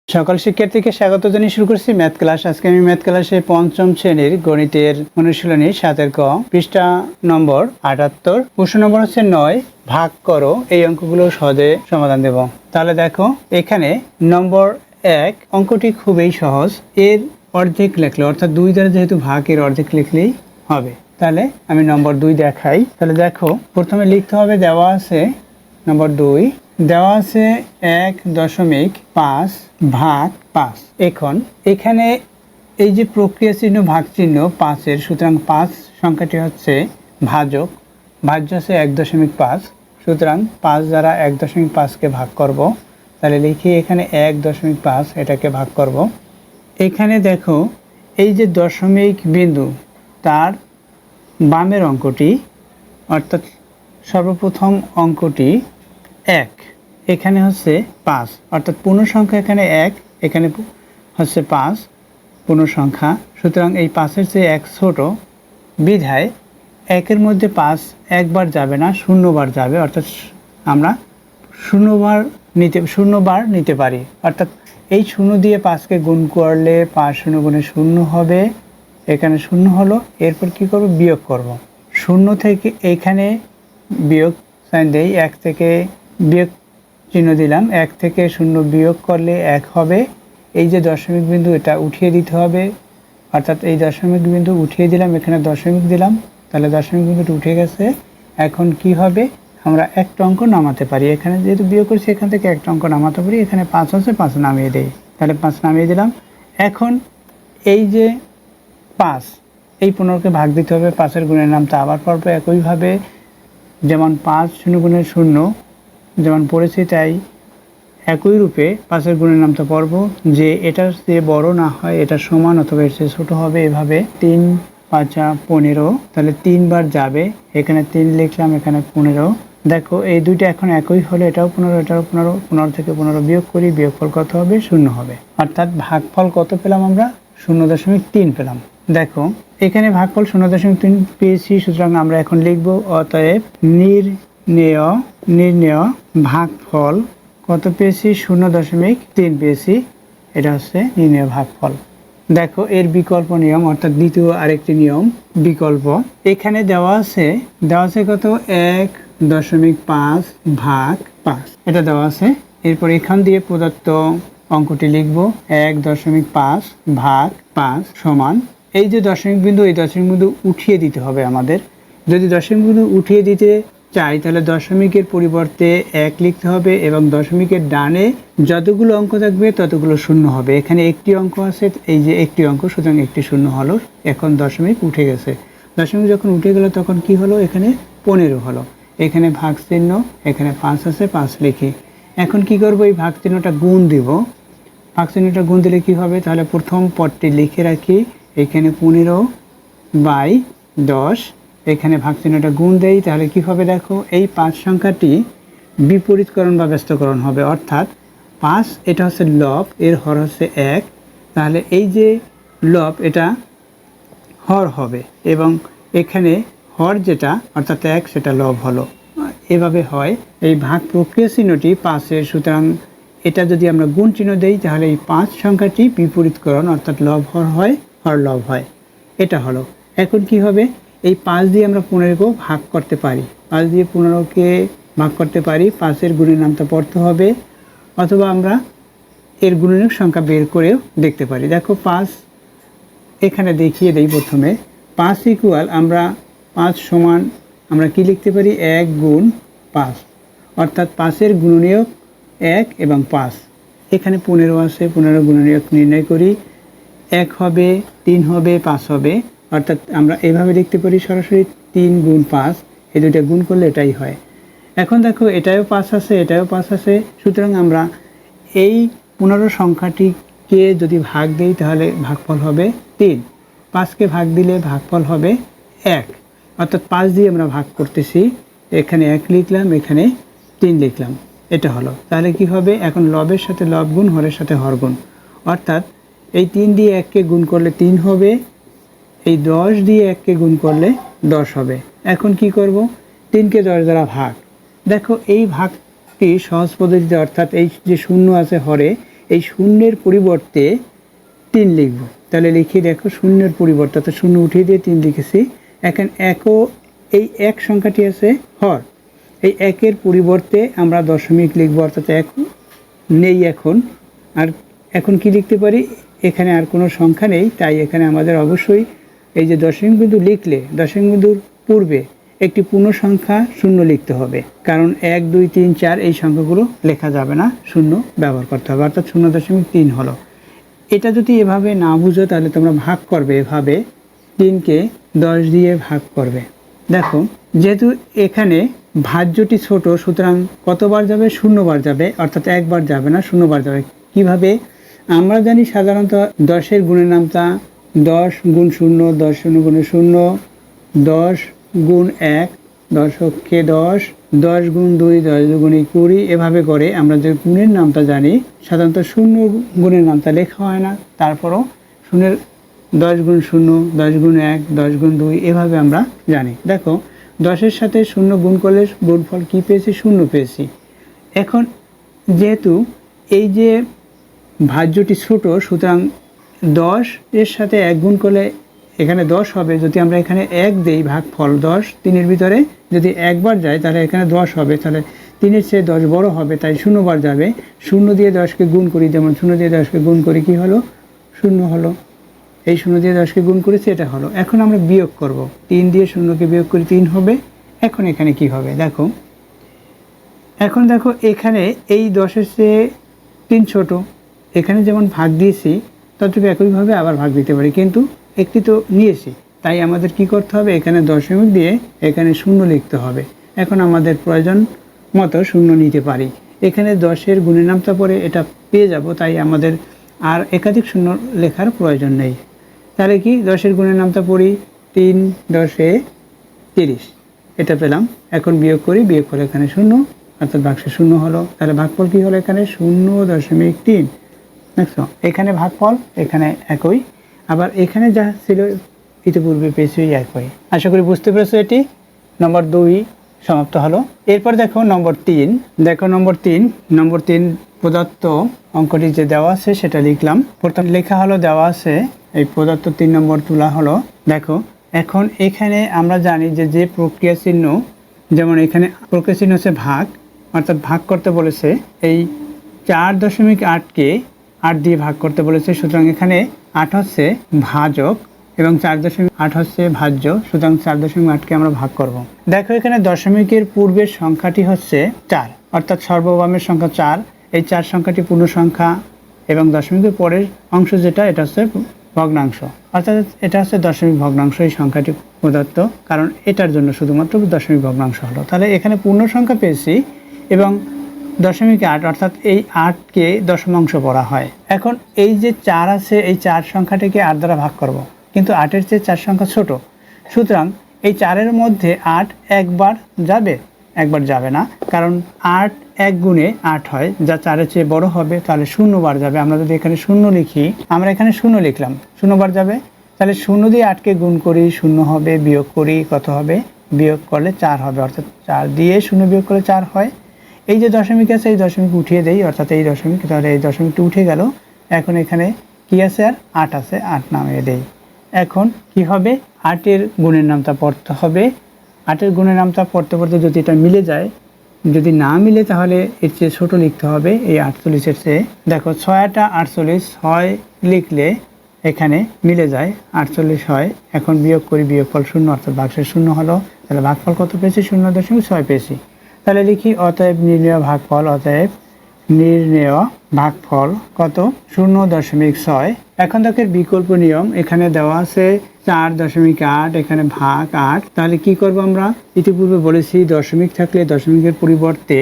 সকল শিক্ষার্থীকে স্বাগত জানিয়ে শুরু করছি ম্যাথ ক্লাস। আজকে আমি ম্যাথ ক্লাসে পঞ্চম শ্রেণীর গণিতের অনুশীলনী 7 ক পৃষ্ঠা নম্বর 78, প্রশ্ন নম্বর হচ্ছে 9, ভাগ করো। এই অঙ্কগুলো সহজে সমাধান দেব। তাহলে দেখো, এখানে নম্বর 1 অঙ্কটি খুবই সহজ। এর অর্ধেক লিখলে, অর্থাৎ 2 দ্বারা যেহেতু ভাগ, এর অর্ধেক লিখলেই হবে। তাহলে আমি নম্বর 2 দেখাই। তাহলে দেখো, প্রথমে লিখতে হবে, দেওয়া আছে নম্বর 2, দেওয়া আছে 1.5 ভাগ 5। এখন এখানে এই যে প্রক্রিয়া চিহ্ন, ভাগ চিহ্ন 5-এর, সুতরাং 5 সংখ্যাটি হচ্ছে ভাজক, ভাজ্য আছে 1.5, সুতরাং 5 দ্বারা 1.5কে ভাগ করব। তাহলে লিখি এখানে 1.5, এটাকে ভাগ করব। এখানে দেখো, এই যে দশমিক বিন্দু, তার বামের অঙ্কটি, অর্থাৎ সর্বপ্রথম অঙ্কটি 1, এখানে হচ্ছে 5, অর্থাৎ পূর্ণ সংখ্যা এখানে 1, এখানে হচ্ছে 5 পূর্ণ সংখ্যা। সুতরাং এই 5-এর চেয়ে 1 ছোট বিধায় 1-এর মধ্যে 5 একবার যাবে না, 0 বার যাবে। অর্থাৎ আমরা 0 বার নিতে পারি। অর্থাৎ এই 0 দিয়ে 5কে গুণ করলে 5 0 গুণে 0 হবে, এখানে 0 হলো। এরপর কি করব? বিয়োগ করব। 0 থেকে এখানে বিয়োগ সাইন দেই, 1 থেকে বিয়োগ চিহ্ন দিলাম, 1 থেকে 0 বিয়োগ করলে 1 হবে। এই যে দশমিক বিন্দু, এটা উঠিয়ে দিতে হবে, অর্থাৎ এই দশমিক বিন্দু উঠিয়ে দিলাম, এখানে দশমিক দিলাম, তাহলে দশমিক বিন্দুটা উঠে গেছে। এখন কি হবে? আমরা একটা অঙ্ক নামাতে পারি। এখানে যেহেতু বিয়োগ করছি, এখান থেকে একটা অঙ্ক নামাতে পারি। এখানে 5 আছে, 5 নামিয়ে দেই, তাহলে 5 নামিয়ে দিলাম। এখন এই যে 5, এই 15কে ভাগ দিতে হবে, 5-এর গুণের নামটা আবার পড়বো একইভাবে। যেমন 5 0 গুণে 0 যেমন পড়েছি, তাই একই রূপে 5-এর গুণের নামটা পড়ব, যে এটার চেয়ে বড় না হয়, এটা সমান অথবা এর চেয়ে ছোটো হবে। এভাবে 3 5 15, তাহলে 3 বার যাবে, এখানে 3 লিখলাম, এখানে 15। দেখো, এই দুইটা এখন একই হলে, এটাও 15 এটাও 15, 15 থেকে 15 বিয়োগ করি, বিয়োগফল কত হবে? 0 হবে। অর্থাৎ ভাগফল কত পেলাম আমরা? 0.3 পেলাম। দেখো, এখানে ভাগফল 0.3 পেয়েছি, সুতরাং আমরা এখন লিখব, অতএব নির্ণেয় ভাগফল কত পেয়েছি? 0.3 পেয়েছি। এটা হচ্ছে নির্ণেয় ভাগফল। দেখো, এর বিকল্প নিয়ম, অর্থাৎ দ্বিতীয় আরেকটি নিয়ম, বিকল্প। এখানে দেওয়া আছে কত? 1.5 ভাগ 5, এটা দেওয়া আছে। এরপর এখান দিয়ে প্রদত্ত অঙ্কটি লিখব, 1.5 ভাগ 5 সমান, এই যে দশমিক বিন্দু, এই দশমিক বিন্দু উঠিয়ে দিতে হবে আমাদের। যদি দশমিক বিন্দু উঠিয়ে দিতে চাই, তাহলে দশমিকের পরিবর্তে 1 লিখতে হবে, এবং দশমিকের ডানে যতগুলো অঙ্ক থাকবে ততগুলো শূন্য হবে। এখানে একটি অঙ্ক আছে, এই যে একটি অঙ্ক, সুতরাং একটি শূন্য হলো। এখন দশমিক উঠে গেছে। দশমিক যখন উঠে গেল, তখন কি হলো? এখানে 15 হলো। এখানে ভাগ চিহ্ন, এখানে 5 আছে, 5 লিখি। এখন কি করব? এই ভাগ চিহ্নটা গুণ দিব। ভাগ চিহ্নটা গুণ দিলে কি হবে? তাহলে প্রথম পদটি লিখে রাখি, এখানে 15/10, এখানে ভাগ চিহ্নটা গুণ দেই, তাহলে কি হবে? দেখো, এই 5 সংখ্যাটি বিপরীতকরণ বা ব্যস্তকরণ হবে। অর্থাৎ 5, এটা হচ্ছে লব, এর হর হচ্ছে 1, তাহলে এই যে লব, এটা হর হবে, এবং এখানে হর যেটা, অর্থাৎ 1, সেটা লব হলো। এভাবে হয়। এই ভাগ প্রক্রিয়া চিহ্নটি 5-এর, সুতরাং এটা যদি আমরা গুণ চিহ্ন দেই, তাহলে এই 5 সংখ্যাটি বিপরীতকরণ, অর্থাৎ লব হর হয়, হর লব হয়। এটা হলো। এখন কি হবে? এই 5 দিয়ে আমরা 15কে ভাগ করতে পারি, 5 দিয়ে 15কে ভাগ করতে পারি। 5-এর গুণের নামটা পড়তে হবে, অথবা আমরা এর গুণনীয়ক সংখ্যা বের করেও দেখতে পারি। দেখো, 5 এখানে দেখিয়ে দেই। প্রথমে 5 ইকুয়াল, আমরা 5 সমান আমরা কি লিখতে পারি? 1 গুণ 5, অর্থাৎ 5-এর গুণনীয়ক 1 এবং 5। এখানে 15 আছে, 15 গুণনীয়ক নির্ণয় করি। 1 হবে, 3 হবে, 5 হবে, অর্থাৎ আমরা এভাবে লিখতে পারি সরাসরি 3 গুণ 5, এই দুইটা গুণ করলে এটাই হয়। এখন দেখো, এটাও 5 আছে, এটাও 5 আছে, সুতরাং আমরা এই 15 সংখ্যাটিকে যদি ভাগ দিই, তাহলে ভাগফল হবে 3। 5কে ভাগ দিলে ভাগফল হবে 1, অর্থাৎ 5 দিয়ে আমরা ভাগ করতেছি। এখানে 1 লিখলাম, এখানে 3 লিখলাম, এটা হলো। তাহলে কি হবে? এখন লবের সাথে লব গুণ, হরের সাথে হর গুণ, অর্থাৎ এই 3 দিয়ে 1কে গুণ করলে 3 হবে, এই 10 দিয়ে 1কে গুণ করলে 10 হবে। এখন কি করব? 3কে 10 দ্বারা ভাগ। দেখো, এই ভাগটি সহজ পদ্ধতিতে, অর্থাৎ এই যে শূন্য আছে হরে, এই শূন্যের পরিবর্তে 3 লিখব। তাহলে লিখি, দেখো শূন্যের পরিবর্তে অর্থাৎ শূন্য উঠিয়ে দিয়ে 3 লিখেছি। এখন এই এক সংখ্যাটি আছে হর, এই একের পরিবর্তে আমরা দশমিক লিখব, অর্থাৎ এক নেই এখন। আর এখন কি লিখতে পারি, এখানে আর কোনো সংখ্যা নেই, তাই এখানে আমাদের অবশ্যই এই যে দশমিক বিন্দু লিখলে দশমিক বিন্দুর পূর্বে একটি পূর্ণ সংখ্যা শূন্য লিখতে হবে, কারণ 1 2 3 4 এই সংখ্যাগুলো লেখা যাবে না, শূন্য ব্যবহার করতে হবে, অর্থাৎ 0.3 হলো। এটা যদি এভাবে না বুঝো তাহলে তোমরা ভাগ করবে, এভাবে 3কে 10 দিয়ে ভাগ করবে। দেখো যেহেতু এখানে ভাজ্যটি ছোট, সুতরাং কতবার যাবে, 0 বার যাবে, অর্থাৎ একবার যাবে না, 0 বার যাবে। কিভাবে আমরা জানি, সাধারণত 10-এর গুণের নামতা 10 গুণ 0, 10 0 গুণে 0, 10 গুণ 1, 10 অক্ষে 10, 10 গুণ 2, 10 দুগুণে 20, এভাবে করে আমরা যে গুণের নামতা জানি, সাধারণত 0 গুণের নামতা লেখা হয় না, তারপরও 10 গুণ 0, 10 গুণ 1, 10 গুণ 2 এভাবে আমরা জানি। দেখো 10-এর সাথে 0 গুণ করলে গুণফল কী পেয়েছি, 0 পেয়েছি। এখন যেহেতু এই যে ভাজ্যটি ছোট, সুতরাং 10-এর সাথে 1 গুণ করলে এখানে 10 হবে। যদি আমরা এখানে 1 দেই, ভাগফল 10 3-এর ভিতরে যদি একবার যায় তাহলে এখানে 10 হবে, তাহলে 3-এর চেয়ে 10 বড় হবে, তাই 0 বার যাবে। 0 দিয়ে 10কে গুণ করি, যেমন 0 দিয়ে 10কে গুণ করি, কি হলো, 0 হলো। এই 0 দিয়ে 10কে গুণ করেছি, এটা হলো। এখন আমরা বিয়োগ করব, 3 দিয়ে 0কে বিয়োগ করি, 3 হবে। এখন এখানে কি হবে, দেখো এখন দেখো এখানে এই 10-এর চেয়ে 3 ছোট, এখানে যেমন ভাগ দিয়েছি ততটুকু একইভাবে আবার ভাগ দিতে পারি, কিন্তু একটি তো নিয়েছি, তাই আমাদের কি করতে হবে, এখানে দশমিক দিয়ে এখানে 0 লিখতে হবে। এখন আমাদের প্রয়োজন মতো 0 নিতে পারি। এখানে 10-এর গুণের নামতা পরে এটা পেয়ে যাব, তাই আমাদের আর একাধিক 0 লেখার প্রয়োজন নেই। তাহলে কি, 10-এর গুণের নামতা পড়ি, 3 10-এ 30, এটা পেলাম। এখন বিয়োগ করি, বিয়োগ করে এখানে 0, অর্থাৎ ভাগশেষ 0 হলো। তাহলে ভাগফল কি হলো, এখানে 0.3। দেখছো এখানে ভাগফল এখানে একই, আবার এখানে যা ছিল ইতিপূর্বে পেয়েছি একই। আশা করি বুঝতে পেরেছো। এটি নম্বর 2 সমাপ্ত হলো। এরপর দেখো নম্বর 3। দেখো নম্বর 3 প্রদত্ত অঙ্কটি যে দেওয়া আছে সেটা লিখলাম। প্রথম লেখা হলো, দেওয়া আছে এই প্রদত্ত 3 নম্বর তোলা হলো। দেখো এখন এখানে আমরা জানি যে প্রক্রিয়া চিহ্ন, যেমন এখানে প্রক্রিয়া চিহ্ন হচ্ছে ভাগ, অর্থাৎ ভাগ করতে বলেছে। এই 4.8কে 8 দিয়ে ভাগ করতে বলেছে, সুতরাং এখানে 8 হচ্ছে ভাজক এবং 4.8 হচ্ছে ভাজ্য, সুতরাং 4.8কে আমরা ভাগ করব। দেখো এখানে দশমিকের পূর্বের সংখ্যাটি হচ্ছে 4, অর্থাৎ সর্ববামের সংখ্যা 4। এই 4 সংখ্যাটি পূর্ণ সংখ্যা এবং দশমিকের পরের অংশ যেটা, এটা হচ্ছে ভগ্নাংশ, অর্থাৎ এটা হচ্ছে দশমিক ভগ্নাংশ। এই সংখ্যাটি প্রদত্ত, কারণ এটার জন্য শুধুমাত্র দশমিক ভগ্নাংশ হলো। তাহলে এখানে পূর্ণ সংখ্যা পেয়েছি এবং 0.8, অর্থাৎ এই 8কে দশমাংশ বলা হয়। এখন এই যে 4 আছে, এই 4 সংখ্যাটিকে 8 দ্বারা ভাগ করব, কিন্তু 8-এর চেয়ে 4 সংখ্যা ছোট, সুতরাং এই 4-এর মধ্যে 8 একবার যাবে, একবার যাবে না, কারণ 8 1 গুণে 8 হয়, যা 4-এর চেয়ে বড় হবে, তাহলে 0 বার যাবে। আমরা যদি এখানে 0 লিখি, আমরা এখানে 0 লিখলাম, 0 বার যাবে, তাহলে 0 দিয়ে 8কে গুণ করি, 0 হবে, বিয়োগ করি, কত হবে, বিয়োগ করলে 4 হবে, অর্থাৎ 4 দিয়ে 0 বিয়োগ করলে 4 হয়। এই যে দশমিক আছে, এই দশমিক উঠিয়ে দেই, অর্থাৎ এই দশমিক, তাহলে এই দশমিকটা উঠে গেল। এখন এখানে কি আছে, আর 8 আছে, 8 নামিয়ে দেই। এখন কি হবে, 8-এর গুণের নামতা পড়তে হবে। 8-এর গুণের নামতা পড়তে পড়তে যদি এটা মিলে যায়, যদি না মিলে তাহলে এর চেয়ে ছোটো লিখতে হবে, এই 48-এর চেয়ে। দেখো 6টা 48, 6 লিখলে এখানে মিলে যায়, 48 হয়। এখন বিয়োগ করি, বিয়োগফল 0, অর্থাৎ ভাগশেষ 0 হলো। তাহলে ভাগফল কত পেয়েছি, 0.6 পেয়েছি। তাহলে লিখি, অতএব নির্ণেয় ভাগফল, অতএব নির্ণেয় ভাগফল কত, 0.6। এখন দেখো বিকল্প নিয়ম, এখানে দেওয়া আছে 4.8, এখানে ভাগ 8। তাহলে কি করব, আমরা ইতিপূর্বে বলেছি দশমিক থাকলে দশমিকের পরিবর্তে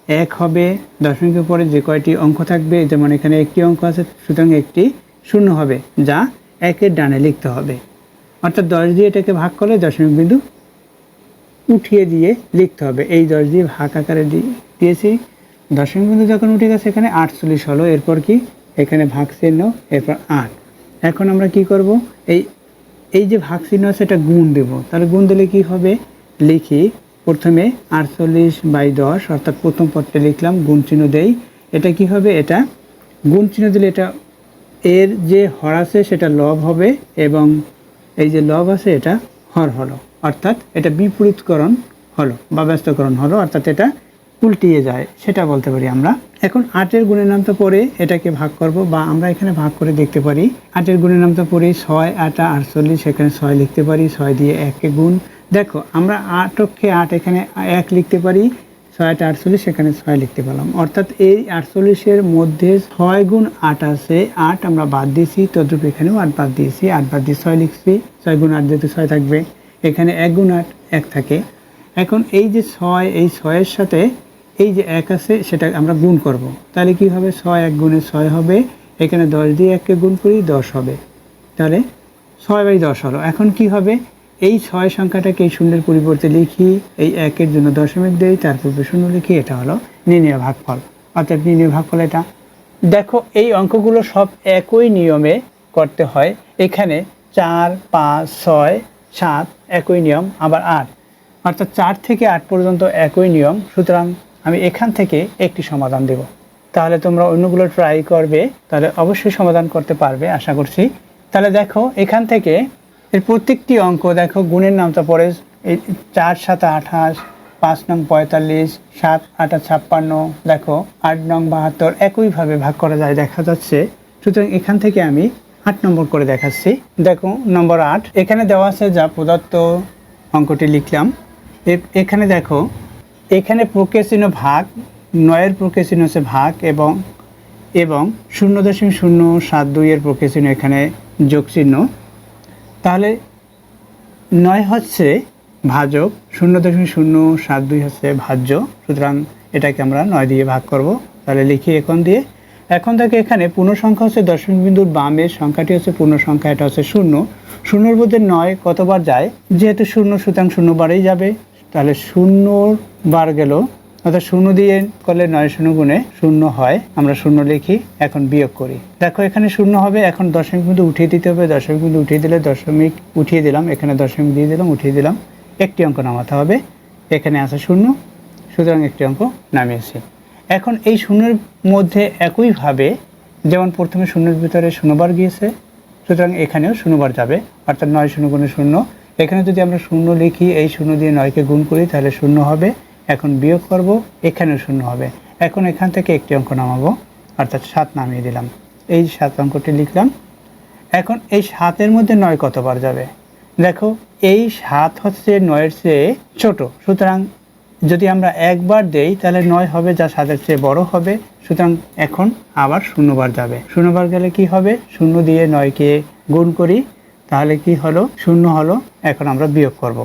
1 হবে, দশমিকের পরে যে কয়টি অঙ্ক থাকবে, যেমন এখানে একটি অঙ্ক আছে, সুতরাং একটি 0 হবে, যা 1-এর ডানে লিখতে হবে। অর্থাৎ 10 দিয়ে এটাকে ভাগ করলে দশমিক বিন্দু উঠিয়ে দিয়ে লিখতে হবে। এই 10 দিয়ে ভাগ আকারে দিয়েছি, দশমিক বিন্দু যখন উঠে গেছে এখানে 48 হলো। এরপর কি, এখানে ভাগ চিহ্ন, এরপর 8। এখন আমরা কি করব, এই যে ভাগ চিহ্ন আছে এটা গুণ দেব। তাহলে গুণ দিলে কি হবে, লিখি প্রথমে 48/10, অর্থাৎ প্রথম পদটা লিখলাম, গুণ চিহ্ন দেই। এটা কি হবে, এটা গুণ চিহ্ন দিলে এটা এর যে হর আছে সেটা লব হবে এবং এই যে লব আছে এটা হর হলো, অর্থাৎ এটা বিপরীতকরণ হলো বা ব্যস্তকরণ হলো, অর্থাৎ এটা উল্টিয়ে যায় সেটা বলতে পারি আমরা। এখন 8-এর গুণের নামতা পড়ে এটাকে ভাগ করব, বা আমরা এখানে ভাগ করে দেখতে পারি। 8-এর গুণের নামতা পড়ে 6 8 48, সেখানে 6 লিখতে পারি, 6 দিয়ে 1-কে গুণ। দেখো আমরা 8-অক্ষে 8 এখানে 1 লিখতে পারি, 6 8 48, সেখানে 6 লিখতে পারলাম, অর্থাৎ এই 48-এর মধ্যে 6 গুণ 8 আছে, 8 আমরা বাদ দিয়েছি, তদ্রূপ এখানেও 8 বাদ দিয়েছি, 8 বাদ দিয়ে 6 লিখছি, 6 গুণ 8 যেহেতু 6 থাকবে, এখানে 1 গুণ 8 1 থাকে। এখন এই যে 6, এই 6-এর সাথে এই যে 1 আছে সেটা আমরা গুণ করব, তাহলে কি হবে 6 1 গুণে 6 হবে, এখানে 10 দিয়ে 1-কে গুণ করি 10 হবে, তাহলে 6/10 হলো। এখন কি হবে, এই 6 সংখ্যাটাকে এই শূন্যের পরিবর্তে লিখি, এই 1-এর জন্য দশমিক দেই, তারপর 0 লিখি, এটা হলো নির্ণেয় ভাগফল, অর্থাৎ নির্ণেয় ভাগফল এটা। দেখো এই অঙ্কগুলো সব একই নিয়মে করতে হয়, এখানে 4 5 6 7 একই নিয়ম, আবার 8, অর্থাৎ 4 থেকে 8 পর্যন্ত একই নিয়ম। সুতরাং আমি এখান থেকে একটি সমাধান দেব, তাহলে তোমরা অন্যগুলো ট্রাই করবে, তাহলে অবশ্যই সমাধান করতে পারবে আশা করছি। তাহলে দেখো এখান থেকে এর প্রত্যেকটি অঙ্ক দেখো গুণের নামতা পড়ে, এই 4 7 28, 5 নং 45, 7 8 56, দেখো 8 নং 72, একইভাবে ভাগ করা যায় দেখা যাচ্ছে। সুতরাং এখান থেকে আমি 8 নম্বর করে দেখাচ্ছি। দেখো নম্বর 8 এখানে দেওয়া আছে, যা প্রদত্ত অঙ্কটি লিখলাম। এখানে দেখো, এখানে প্রক্রিয়া চিহ্ন ভাগ, 9-এর প্রক্রিয়া চিহ্ন হচ্ছে ভাগ, এবং 0.072 এর প্রক্রিয়া চিহ্ন এখানে যোগ চিহ্ন, তাহলে 9 হচ্ছে ভাজক, 0.072 হচ্ছে ভাজ্য। সুতরাং এটাকে আমরা 9 দিয়ে ভাগ করব, তাহলে লিখি এখন দিয়ে। এখন থেকে এখানে পূর্ণ সংখ্যা হচ্ছে দশমিক বিন্দুর বামের সংখ্যাটি হচ্ছে পূর্ণ সংখ্যা, এটা হচ্ছে 0, 0-এর মধ্যে 9 কতবার যায়, যেহেতু 0 সুতরাং 0 বারেই যাবে, তাহলে 0 বার গেল, অর্থাৎ 0 দিয়ে করলে 9 0 গুণে 0 হয়, আমরা 0 লিখি। এখন বিয়োগ করি, দেখো এখানে 0 হবে, এখন দশমিক বিন্দু উঠিয়ে দিতে হবে, দশমিক বিন্দু উঠিয়ে দিলে দশমিক উঠিয়ে দিলাম, এখানে দশমিক দিয়ে দিলাম, উঠিয়ে দিলাম, একটি অঙ্ক নামাতে হবে, এখানে আছে 0, সুতরাং একটি অঙ্ক নামিয়েছি। এখন এই 0-এর মধ্যে একইভাবে, যেমন প্রথমে 0-এর ভিতরে 0 বার গিয়েছে, সুতরাং এখানেও 0 বার যাবে, অর্থাৎ 9 0 গুণে 0। এখানে যদি আমরা 0 লিখি, এই 0 দিয়ে 9-কে গুণ করি, তাহলে 0 হবে, এখন বিয়োগ করব, এখানেও 0 হবে। এখন এখান থেকে একটি অঙ্ক নামাবো, অর্থাৎ 7 নামিয়ে দিলাম, এই 7 অঙ্কটি লিখলাম। এখন এই 7-এর মধ্যে 9 কতবার যাবে, দেখো এই 7 হচ্ছে 9-এর চেয়ে ছোট, সুতরাং যদি আমরা একবার দেই তাহলে 9 হবে, যা 7-এর চেয়ে বড় হবে, সুতরাং এখন আবার 0 বার যাবে। 0 বার গেলে কি হবে, 0 দিয়ে 9-কে গুণ করি, তাহলে কি হলো 0 হলো। এখন আমরা বিয়োগ করব,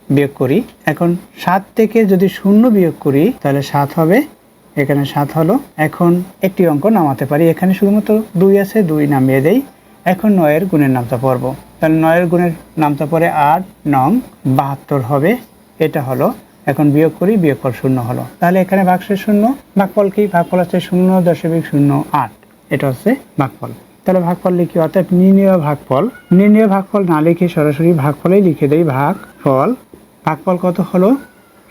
বিয়োগ করি। এখন 7 থেকে যদি 0 বিয়োগ করি তাহলে 7 হবে, এখানে 7 হলো। এখন একটি অঙ্ক নামাতে পারি, এখানে শুধুমাত্র 2 আছে, 2 নামিয়ে দেই। এখন 9-এর গুণের নামতা পড়ব, তাহলে 9-এর গুণের নামতা পড়ে 8 নং 72 হবে, এটা হলো। এখন বিয়োগ করি, বিয়োগফল 0 হলো, তাহলে এখানে ভাগশেষ 0। ভাগফল কি, ভাগফল হচ্ছে 0.08, এটা হচ্ছে ভাগফল। তাহলে ভাগফল লিখি, অর্থাৎ নির্ণেয় ভাগফল। নির্ণেয় ভাগফল না লিখে সরাসরি ভাগফলেই লিখে দেই, ভাগফল। ভাগফল কত হলো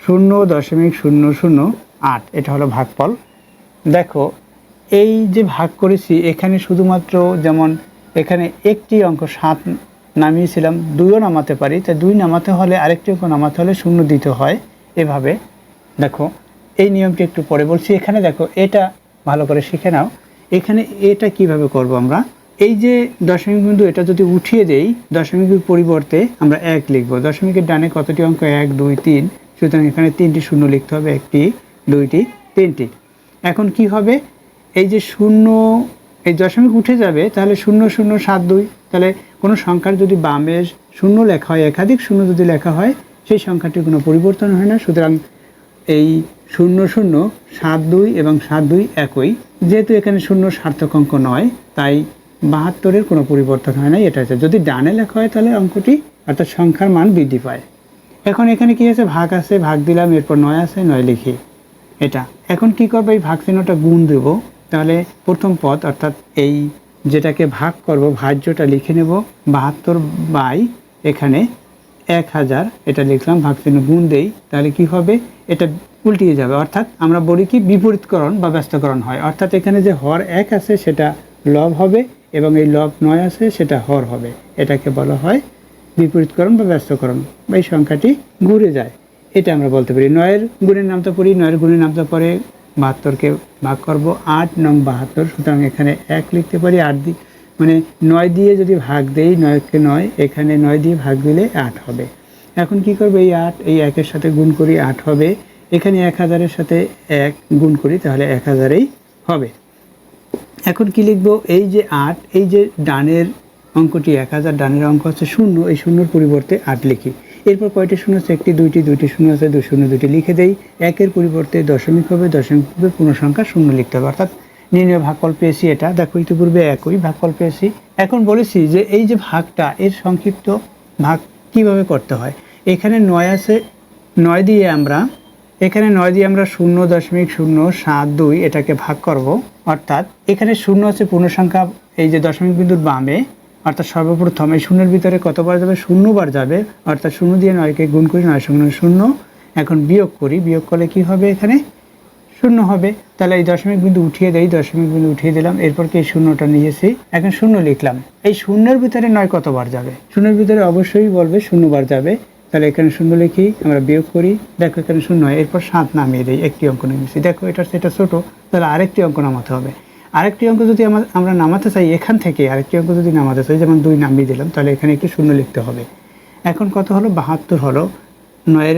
0.008, এটা হলো ভাগফল। দেখো এই যে ভাগ করেছি, এখানে শুধুমাত্র যেমন এখানে একটি অঙ্ক 7 নামিয়েছিলাম, 2ও নামাতে পারি, তাই 2 নামাতে হলে আরেকটি অঙ্ক নামাতে হলে 0 দিতে হয়, এভাবে। দেখো এই নিয়মটি একটু পরে বলছি। এখানে দেখো এটা ভালো করে শিখে নাও, এখানে এটা কিভাবে করব আমরা। এই যে দশমিক বিন্দু, এটা যদি উঠিয়ে দেই, দশমিকের পরিবর্তে আমরা 1 লিখব। দশমিকের ডানে কতটি অঙ্ক, 1 2 3, সুতরাং এখানে 3টি 0 লিখতে হবে, 1টি 2টি 3টি। এখন কি হবে, এই যে 0, এই দশমিক উঠে যাবে, তাহলে 0.072, তাহলে কোনো সংখ্যার যদি বামে 0 লেখা হয়, একাধিক 0 যদি লেখা হয়, সেই সংখ্যাটির কোনো পরিবর্তন হয় না। সুতরাং এই 0.072 এবং 72 একই, যেহেতু এখানে 0 সার্থক অঙ্ক নয়, তাই 72-এর কোনো পরিবর্তন হয় না, এটা হচ্ছে। যদি ডানে লেখা হয় তাহলে অঙ্কটি, অর্থাৎ সংখ্যার মান বৃদ্ধি পায়। এখন এখানে কি আছে, ভাগ আছে, ভাগ দিলাম, এরপর 9 আছে, 9 লিখি এটা। এখন কি করবো, এই ভাগ চিহ্নটা গুণ দেব, তাহলে প্রথম পদ, অর্থাৎ এই যেটাকে ভাগ করব, ভাজ্যটা লিখে নেব 72 বাই এখানে 1000 এটা লিখলাম, ভাগ চিহ্ন গুণ দেই, তাহলে কি হবে, এটা উল্টিয়ে যাবে। অর্থাৎ আমরা বলি কি বিপরীতকরণ বা ব্যস্তকরণ হয়। অর্থাৎ এখানে যে হর 1 আছে সেটা লব হবে এবং এই লব 9 আছে সেটা হর হবে। এটাকে বলা হয় বিপরীতকরণ বা ব্যস্তকরণ। এই সংখ্যাটি ঘুরে যায়, এটা আমরা বলতে পারি। 9-এর গুণের নামটা পড়ি। 9-এর গুণের নামটা পরে 72কে ভাগ করব 8 নং 72। সুতরাং এখানে 1 লিখতে পারি। 8 দিয়ে মানে 9 দিয়ে যদি ভাগ দেই, 9কে 9, এখানে 9 দিয়ে ভাগ দিলে 8 হবে। এখন কি করব, এই 8 এই 1-এর সাথে গুণ করি, 8 হবে। এখানে 1000-এর সাথে 1 গুণ করি, তাহলে 1000-এই হবে। এখন কি লিখব, এই যে 8, এই যে ডানের অঙ্কটি 1000, ডানের অঙ্ক হচ্ছে 0, এই 0-এর পরিবর্তে 8 লিখি। এরপর কয়টি শূন্য আছে, একটি, দুইটি শূন্য আছে, 2 শূন্য 2টি লিখে দেই। 1-এর পরিবর্তে দশমিক হবে, দশমিক হবে পূর্ণ সংখ্যা 0 লিখতে হবে। অর্থাৎ নির্ণয় ভাগফল পেয়েছি। এটা দেখো ইতিপূর্বে একই ভাগফল পেয়েছি। এখন বলেছি যে এই যে ভাগটা, এর সংক্ষিপ্ত ভাগ কিভাবে করতে হয়। এখানে 9 আছে, 9 দিয়ে আমরা 0.072 এটাকে ভাগ করব। অর্থাৎ এখানে 0 আছে পূর্ণ সংখ্যা, এই যে দশমিক বিন্দুর বামে, অর্থাৎ সর্বপ্রথম এই 0-এর ভিতরে কতবার যাবে, 0 বার যাবে। অর্থাৎ 0 দিয়ে 9কে গুণ করি, 9 × 0। এখন বিয়োগ করি, বিয়োগ করলে কি হবে, এখানে 0 হবে। তাহলে এই দশমিক বিন্দু উঠিয়ে দেই, দশমিক বিন্দু উঠিয়ে দিলাম। এরপর কি 0টা নিয়েছি, এখন 0 লিখলাম। এই 0-এর ভিতরে 9 কতবার যাবে, 0-এর ভিতরে অবশ্যই বলবে 0 বার যাবে। তাহলে এখানে 0 লিখি, আমরা বিয়োগ করি, দেখো এখানে 0 হয়। এরপর 7 নামিয়ে দিই, একটি অঙ্ক নিয়েছি। দেখো এটা ছোট, তাহলে আরেকটি অঙ্ক নামাতে হবে। আরেকটি অঙ্ক যদি আমরা নামাতে চাই, এখান থেকে আরেকটি অঙ্ক যদি নামাতে চাই, যেমন 2 নামিয়ে দিলাম, তাহলে এখানে একটু 0 লিখতে হবে। এখন কত হলো, 72 হলো। 9-এর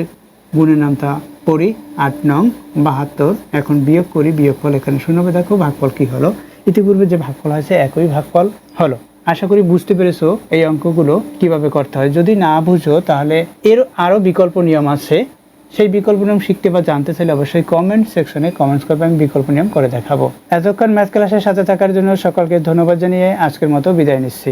গুণের নামটা পড়ি, 8 নং 72। এখন বিয়োগ করি, বিয়োগফল এখানে 0 হবে। দেখো ভাগফল কি হলো, ইতিপূর্বে যে ভাগফল আছে একই ভাগফল হলো। আশা করি বুঝতে পেরেছো এই অঙ্কগুলো কিভাবে করতে হয়। যদি না বুঝো তাহলে এর আরও বিকল্প নিয়ম আছে, সেই বিকল্প নিয়ম শিখতে বা জানতে চাইলে অবশ্যই কমেন্ট সেকশনে কমেন্টস করবে, আমি বিকল্প নিয়ম করে দেখাবো। এতক্ষণ ম্যাথ ক্লাসের সাথে থাকার জন্য সকলকে ধন্যবাদ জানিয়ে আজকের মতো বিদায় নিচ্ছি।